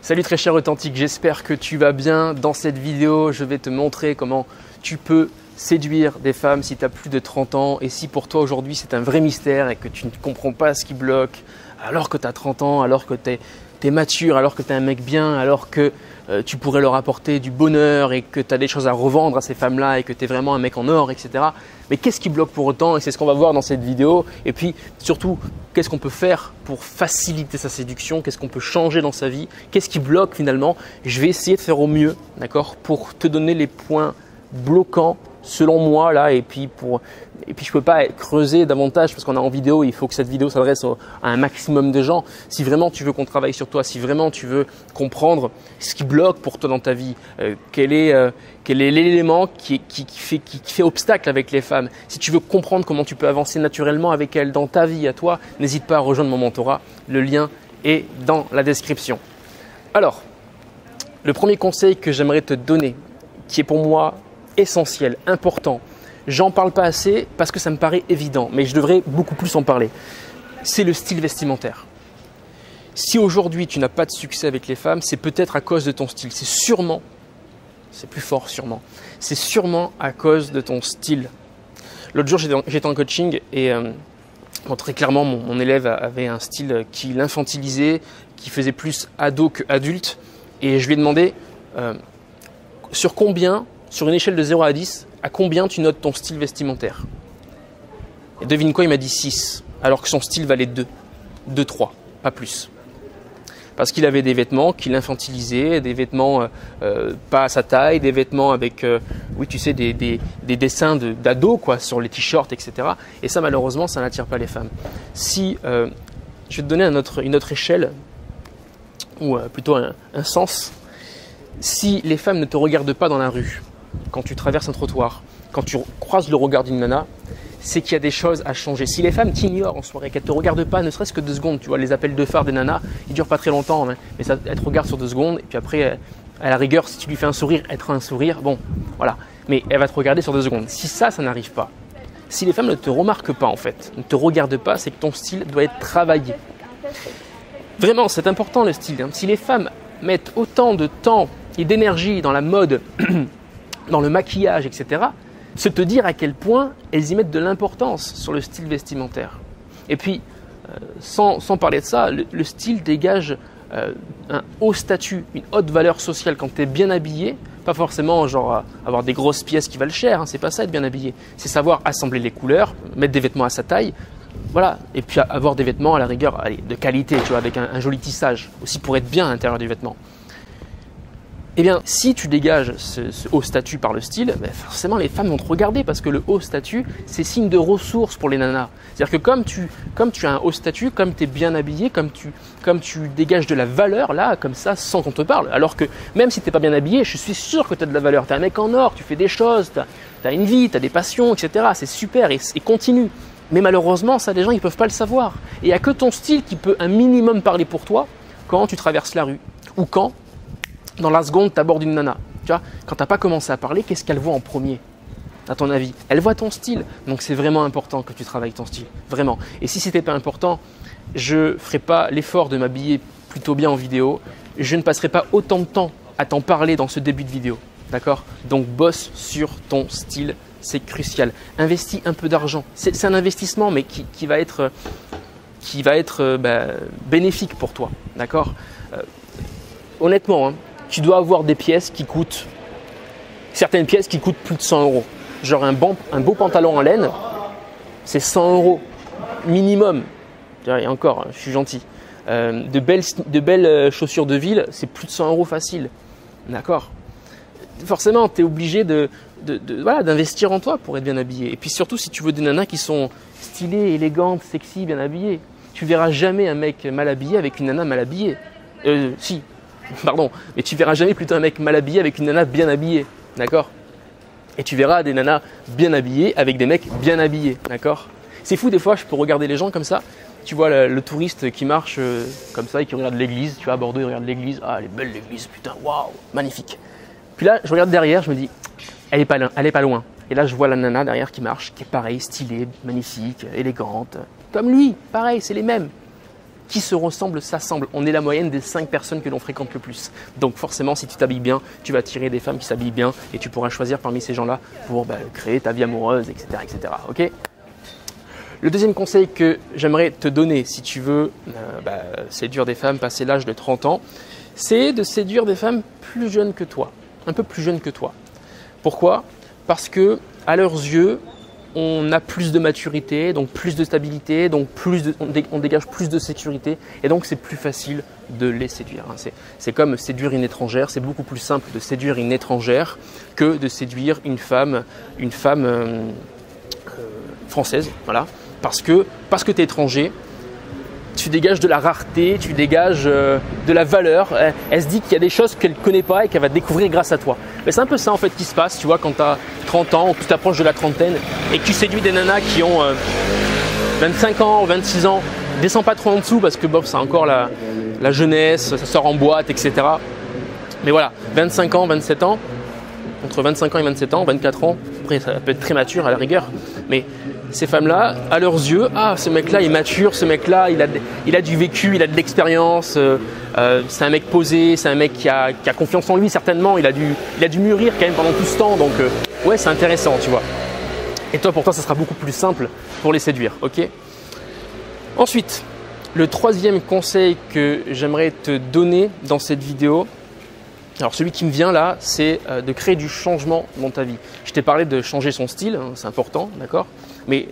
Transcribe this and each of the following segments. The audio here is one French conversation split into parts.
Salut très cher authentique, j'espère que tu vas bien. Dans cette vidéo, je vais te montrer comment tu peux séduire des femmes si tu as plus de 30 ans et si pour toi aujourd'hui c'est un vrai mystère et que tu ne comprends pas ce qui bloque alors que tu as 30 ans, alors que tu es mature, alors que tu es un mec bien, alors que tu pourrais leur apporter du bonheur et que tu as des choses à revendre à ces femmes-là et que tu es vraiment un mec en or, etc. Mais qu'est-ce qui bloque pour autant? Et c'est ce qu'on va voir dans cette vidéo. Et puis surtout, qu'est-ce qu'on peut faire pour faciliter sa séduction? Qu'est-ce qu'on peut changer dans sa vie? Qu'est-ce qui bloque finalement? Je vais essayer de faire au mieux, d'accord, pour te donner les points bloquants selon moi là, et puis je peux pas creuser davantage parce qu'on est en vidéo, il faut que cette vidéo s'adresse à un maximum de gens. Si vraiment tu veux qu'on travaille sur toi, si vraiment tu veux comprendre ce qui bloque pour toi dans ta vie, quel est l'élément qui fait obstacle avec les femmes, si tu veux comprendre comment tu peux avancer naturellement avec elles dans ta vie à toi, n'hésite pas à rejoindre mon mentorat, le lien est dans la description. Alors, le premier conseil que j'aimerais te donner, qui est pour moi essentiel, important, j'en parle pas assez parce que ça me paraît évident, mais je devrais beaucoup plus en parler, c'est le style vestimentaire. Si aujourd'hui tu n'as pas de succès avec les femmes, c'est peut-être à cause de ton style, c'est plus fort sûrement, c'est sûrement à cause de ton style. L'autre jour j'étais en coaching et très clairement mon élève avait un style qui l'infantilisait, qui faisait plus ado que adulte, et je lui ai demandé sur une échelle de 0 à 10, à combien tu notes ton style vestimentaire? Et devine quoi, il m'a dit 6, alors que son style valait 2, 3, pas plus. Parce qu'il avait des vêtements qui l'infantilisaient, des vêtements pas à sa taille, des vêtements avec, oui tu sais, des dessins d'ado quoi, sur les t-shirts, etc. Et ça malheureusement, ça n'attire pas les femmes. Si, je vais te donner une autre échelle, ou plutôt un sens. Si les femmes ne te regardent pas dans la rue, quand tu traverses un trottoir, quand tu croises le regard d'une nana, c'est qu'il y a des choses à changer. Si les femmes t'ignorent en soirée, qu'elles ne te regardent pas, ne serait-ce que 2 secondes, tu vois, les appels de phare des nanas, ils ne durent pas très longtemps, hein, mais elles te regardent sur 2 secondes, et puis après, à la rigueur, si tu lui fais un sourire, elle te fera un sourire, bon, voilà. Mais elle va te regarder sur 2 secondes. Si ça n'arrive pas, si les femmes ne te remarquent pas en fait, ne te regardent pas, c'est que ton style doit être travaillé. Vraiment, c'est important le style, hein. Si les femmes mettent autant de temps et d'énergie dans la mode, dans le maquillage, etc., c'est te dire à quel point elles y mettent de l'importance sur le style vestimentaire. Et puis, sans parler de ça, le style dégage un haut statut, une haute valeur sociale quand tu es bien habillé. Pas forcément genre avoir des grosses pièces qui valent cher, hein, c'est pas ça être bien habillé. C'est savoir assembler les couleurs, mettre des vêtements à sa taille, voilà. Et puis avoir des vêtements à la rigueur de qualité, tu vois, avec un joli tissage, aussi pour être bien à l'intérieur du vêtement. Eh bien, si tu dégages ce haut statut par le style, ben forcément les femmes vont te regarder parce que le haut statut, c'est signe de ressources pour les nanas. C'est-à-dire que comme tu as un haut statut, comme tu es bien habillé, comme tu dégages de la valeur, là, comme ça, sans qu'on te parle. Alors que même si tu n'es pas bien habillé, je suis sûr que tu as de la valeur. Tu es un mec en or, tu fais des choses, tu as une vie, tu as des passions, etc. C'est super et continue. Mais malheureusement, ça, les gens, ils ne peuvent pas le savoir. Et il n'y a que ton style qui peut un minimum parler pour toi quand tu traverses la rue ou quand dans la seconde, tu abordes une nana. Tu vois, quand tu n'as pas commencé à parler, qu'est-ce qu'elle voit en premier, à ton avis? Elle voit ton style. Donc, c'est vraiment important que tu travailles ton style. Vraiment. Et si ce n'était pas important, je ne ferais pas l'effort de m'habiller plutôt bien en vidéo. Je ne passerai pas autant de temps à t'en parler dans ce début de vidéo. D'accord? Donc, bosse sur ton style. C'est crucial. Investis un peu d'argent. C'est un investissement, mais qui va être bénéfique pour toi. D'accord? Honnêtement, hein, tu dois avoir des pièces qui coûtent, certaines pièces qui coûtent plus de 100 euros. Genre un beau pantalon en laine, c'est 100 euros minimum. Et encore, je suis gentil. De belles chaussures de ville, c'est plus de 100 euros facile. D'accord? Forcément, tu es obligé d'investir en toi pour être bien habillé. Et puis surtout, si tu veux des nanas qui sont stylées, élégantes, sexy, bien habillées, tu verras jamais un mec mal habillé avec une nana mal habillée. Si. Pardon, mais tu verras jamais plutôt un mec mal habillé avec une nana bien habillée, d'accord? Et tu verras des nanas bien habillées avec des mecs bien habillés, d'accord? C'est fou, des fois, je peux regarder les gens comme ça. Tu vois le touriste qui marche comme ça et qui regarde l'église, tu vois, à Bordeaux, il regarde l'église. Ah, elle est belle l'église, putain, waouh, magnifique. Puis là, je regarde derrière, je me dis, elle est pas loin. Et là, je vois la nana derrière qui marche, qui est pareil, stylée, magnifique, élégante. Comme lui, pareil, c'est les mêmes. qui se ressemble s'assemble. On est la moyenne des 5 personnes que l'on fréquente le plus. Donc forcément, si tu t'habilles bien, tu vas attirer des femmes qui s'habillent bien et tu pourras choisir parmi ces gens-là pour créer ta vie amoureuse, etc. etc. Ok ? Le deuxième conseil que j'aimerais te donner si tu veux séduire des femmes passé l'âge de 30 ans, c'est de séduire des femmes plus jeunes que toi, un peu plus jeunes que toi. Pourquoi ? Parce que à leurs yeux, on a plus de maturité, donc plus de stabilité, donc on dégage plus de sécurité et donc c'est plus facile de les séduire. C'est comme séduire une étrangère, c'est beaucoup plus simple de séduire une étrangère que de séduire une femme française, voilà. Parce que tu es étranger, tu dégages de la rareté, tu dégages de la valeur. Elle se dit qu'il y a des choses qu'elle ne connaît pas et qu'elle va découvrir grâce à toi. Mais c'est un peu ça en fait qui se passe, tu vois, quand tu as 30 ans ou que tu t'approches de la trentaine et que tu séduis des nanas qui ont 25 ans, 26 ans. Descends pas trop en dessous parce que c'est encore la jeunesse, ça sort en boîte, etc. Mais voilà, 25 ans, 27 ans, entre 25 ans et 27 ans, 24 ans, après ça peut être très mature à la rigueur, mais ces femmes-là, à leurs yeux, ce mec-là est mature, ce mec-là il a du vécu, il a de l'expérience, c'est un mec posé, c'est un mec qui a confiance en lui certainement, il a dû mûrir quand même pendant tout ce temps, donc ouais c'est intéressant tu vois. Et toi pour toi ça sera beaucoup plus simple pour les séduire, ok ? Ensuite, le troisième conseil que j'aimerais te donner dans cette vidéo, alors celui qui me vient là, c'est de créer du changement dans ta vie. Je t'ai parlé de changer son style, c'est important, d'accord ? Mais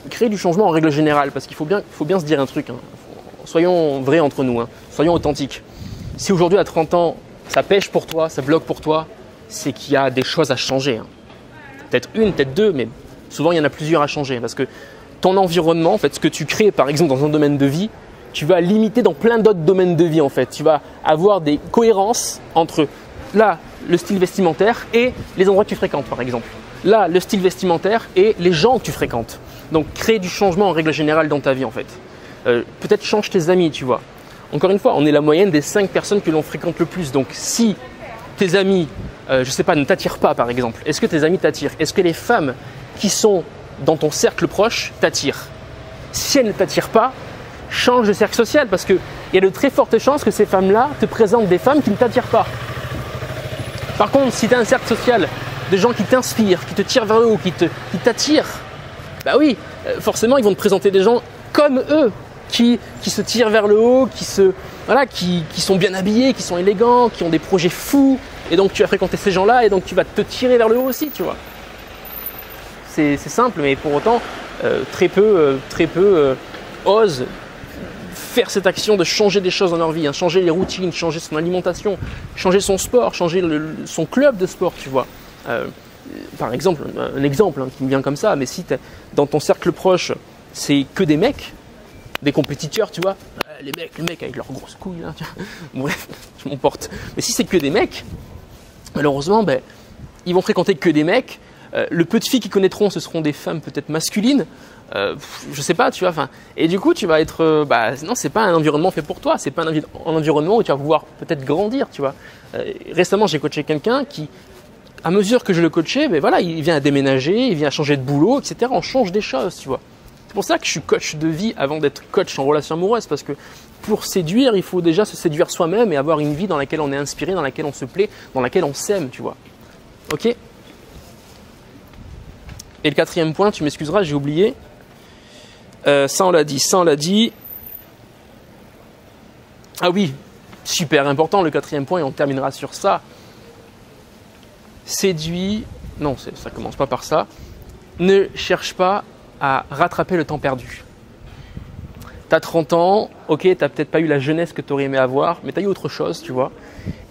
créer du changement en règle générale, parce qu'il faut bien se dire un truc, soyons vrais entre nous, soyons authentiques. Si aujourd'hui à 30 ans, ça pêche pour toi, ça bloque pour toi, c'est qu'il y a des choses à changer. Peut-être une, peut-être deux, mais souvent il y en a plusieurs à changer. Parce que ton environnement, en fait, ce que tu crées par exemple dans un domaine de vie, tu vas limiter dans plein d'autres domaines de vie en fait. Tu vas avoir des cohérences entre là, le style vestimentaire et les endroits que tu fréquentes par exemple. Là, le style vestimentaire et les gens que tu fréquentes. Donc, créer du changement en règle générale dans ta vie en fait. Peut-être change tes amis, tu vois. Encore une fois, on est la moyenne des 5 personnes que l'on fréquente le plus. Donc, si tes amis, ne t'attirent pas par exemple, est-ce que tes amis t'attirent ? Est-ce que les femmes qui sont dans ton cercle proche t'attirent ? Si elles ne t'attirent pas, change de cercle social parce qu'il y a de très fortes chances que ces femmes-là te présentent des femmes qui ne t'attirent pas. Par contre, si tu as un cercle social de gens qui t'inspirent, qui te tirent vers le haut, qui t'attirent, forcément ils vont te présenter des gens comme eux, qui se tirent vers le haut, qui sont bien habillés, qui sont élégants, qui ont des projets fous, et donc tu vas fréquenter ces gens-là et donc tu vas te tirer vers le haut aussi, tu vois. C'est simple, mais pour autant, très peu osent faire cette action de changer des choses dans leur vie, changer les routines, changer son alimentation, changer son sport, changer son club de sport, tu vois. Par exemple, un exemple qui me vient comme ça, mais si dans ton cercle proche, c'est que des mecs, des compétiteurs, tu vois, les mecs avec leurs grosses couilles, là, bref, je m'emporte. Mais si c'est que des mecs, malheureusement, ils vont fréquenter que des mecs. Le peu de filles qu'ils connaîtront, ce seront des femmes peut-être masculines. Je sais pas, tu vois. Et du coup, tu vas être, non, c'est pas un environnement fait pour toi. C'est pas un environnement où tu vas pouvoir peut-être grandir, tu vois. Récemment, j'ai coaché quelqu'un qui, à mesure que je le coachais, il vient à déménager, il vient à changer de boulot, etc. On change des choses, tu vois. C'est pour ça que je suis coach de vie avant d'être coach en relation amoureuse, parce que pour séduire, il faut déjà se séduire soi-même et avoir une vie dans laquelle on est inspiré, dans laquelle on se plaît, dans laquelle on s'aime, tu vois. Ok ? Et le quatrième point, tu m'excuseras, j'ai oublié. Ça on l'a dit. Ah oui, super important le quatrième point et on terminera sur ça. Séduis, non, ça commence pas par ça. Ne cherche pas à rattraper le temps perdu. T'as 30 ans, ok, t'as peut-être pas eu la jeunesse que t'aurais aimé avoir, mais t'as eu autre chose, tu vois.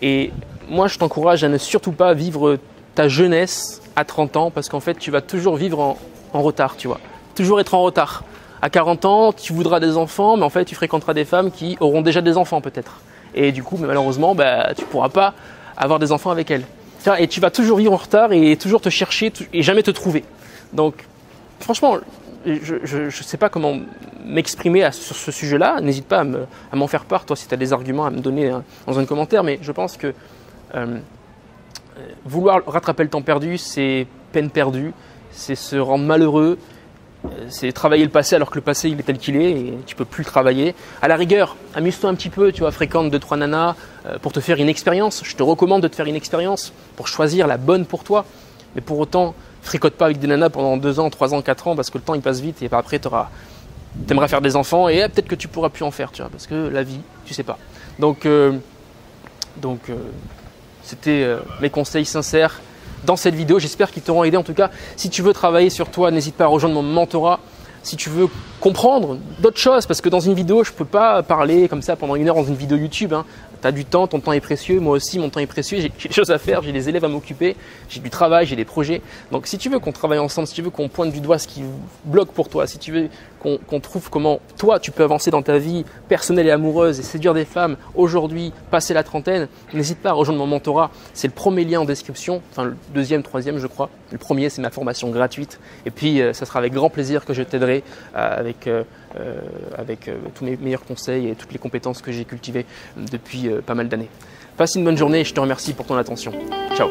Et moi, je t'encourage à ne surtout pas vivre ta jeunesse à 30 ans parce qu'en fait, tu vas toujours vivre en retard, tu vois. Toujours être en retard. À 40 ans, tu voudras des enfants, mais en fait, tu fréquenteras des femmes qui auront déjà des enfants peut-être. Et du coup, malheureusement, tu pourras pas avoir des enfants avec elles. Et tu vas toujours vivre en retard et toujours te chercher et jamais te trouver. Donc, franchement, je ne sais pas comment m'exprimer sur ce sujet-là. N'hésite pas à m'en faire part, toi, si tu as des arguments à me donner dans un commentaire. Mais je pense que vouloir rattraper le temps perdu, c'est peine perdue, c'est se rendre malheureux. C'est travailler le passé alors que le passé il est tel qu'il est et tu peux plus le travailler. À la rigueur, amuse-toi un petit peu, tu vois, fréquente 2-3 nanas pour te faire une expérience. Je te recommande de te faire une expérience pour choisir la bonne pour toi. Mais pour autant, fricote pas avec des nanas pendant 2 ans, 3 ans, 4 ans parce que le temps il passe vite et après t'aimeras faire des enfants et peut-être que tu pourras plus en faire, tu vois, parce que la vie, tu sais pas. Donc c'était mes conseils sincères dans cette vidéo. J'espère qu'ils t'auront aidé. En tout cas, si tu veux travailler sur toi, n'hésite pas à rejoindre mon mentorat. Si tu veux comprendre d'autres choses, parce que dans une vidéo, je ne peux pas parler comme ça pendant 1 heure dans une vidéo YouTube. Tu as du temps, ton temps est précieux. Moi aussi, mon temps est précieux. J'ai des choses à faire, j'ai des élèves à m'occuper, j'ai du travail, j'ai des projets. Donc, si tu veux qu'on travaille ensemble, si tu veux qu'on pointe du doigt ce qui bloque pour toi, si tu veux qu'on trouve comment toi, tu peux avancer dans ta vie personnelle et amoureuse et séduire des femmes aujourd'hui, passer la trentaine, n'hésite pas à rejoindre mon mentorat. C'est le premier lien en description, enfin le deuxième, troisième, je crois. Le premier, c'est ma formation gratuite. Et puis, ça sera avec grand plaisir que je t'aiderai avec tous mes meilleurs conseils et toutes les compétences que j'ai cultivées depuis pas mal d'années. Passe une bonne journée et je te remercie pour ton attention. Ciao.